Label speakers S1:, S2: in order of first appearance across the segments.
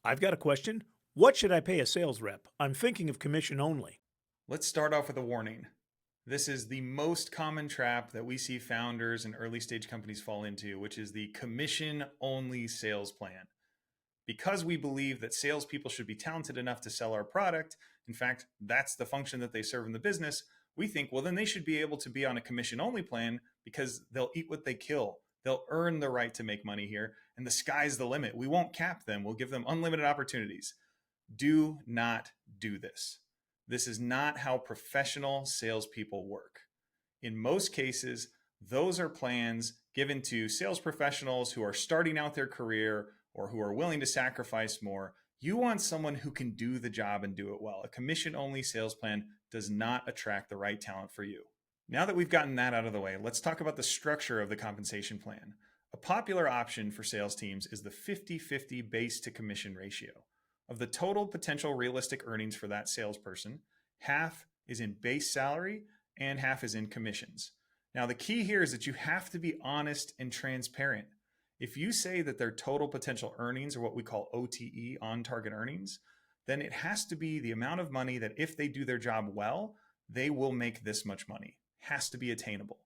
S1: I've got a question. What should I pay a sales rep? I'm thinking of commission only.
S2: Let's start off with a warning. This is the most common trap that we see founders and early stage companies fall into, which is the commission only sales plan. Because we believe that salespeople should be talented enough to sell our product, in fact, that's the function that they serve in the business, we think, well, then they should be able to be on a commission only plan because they'll eat what they kill. They'll earn the right to make money here, and the sky's the limit. We won't cap them, we'll give them unlimited opportunities. Do not do this. This is not how professional salespeople work. In most cases, those are plans given to sales professionals who are starting out their career or who are willing to sacrifice more. You want someone who can do the job and do it well. A commission-only sales plan does not attract the right talent for you. Now that we've gotten that out of the way, let's talk about the structure of the compensation plan. A popular option for sales teams is the 50-50 base to commission ratio. Of the total potential realistic earnings for that salesperson, half is in base salary and half is in commissions. Now, the key here is that you have to be honest and transparent. If you say that their total potential earnings are what we call OTE, on target earnings, then it has to be the amount of money that if they do their job well, they will make this much money. Has to be attainable.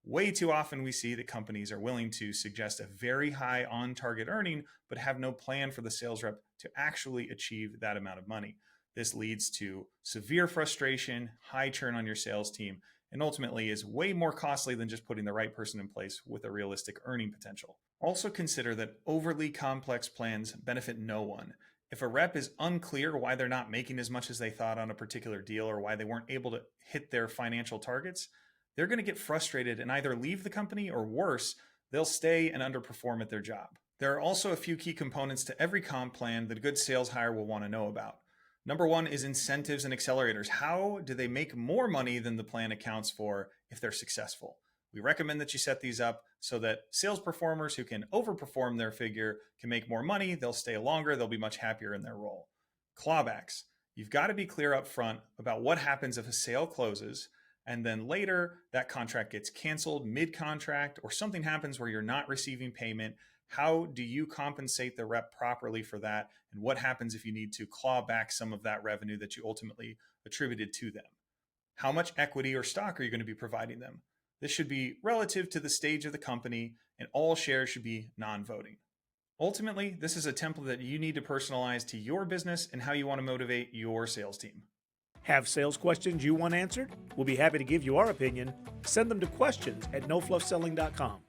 S2: Way too often we see that companies are willing to suggest a very high on-target earning, but have no plan for the sales rep to actually achieve that amount of money. This leads to severe frustration, high churn on your sales team, and ultimately is way more costly than just putting the right person in place with a realistic earning potential. Also consider that overly complex plans benefit no one. If a rep is unclear why they're not making as much as they thought on a particular deal or why they weren't able to hit their financial targets, they're going to get frustrated and either leave the company or worse, they'll stay and underperform at their job. There are also a few key components to every comp plan that a good sales hire will want to know about. Number one is incentives and accelerators. How do they make more money than the plan accounts for if they're successful? We recommend that you set these up so that sales performers who can overperform their figure can make more money, they'll stay longer, they'll be much happier in their role. Clawbacks. You've got to be clear up front about what happens if a sale closes and then later that contract gets canceled mid-contract or something happens where you're not receiving payment. How do you compensate the rep properly for that? And what happens if you need to claw back some of that revenue that you ultimately attributed to them? How much equity or stock are you going to be providing them? This should be relative to the stage of the company, and all shares should be non-voting. Ultimately, this is a template that you need to personalize to your business and how you want to motivate your sales team.
S1: Have sales questions you want answered? We'll be happy to give you our opinion. Send them to questions@nofluffselling.com.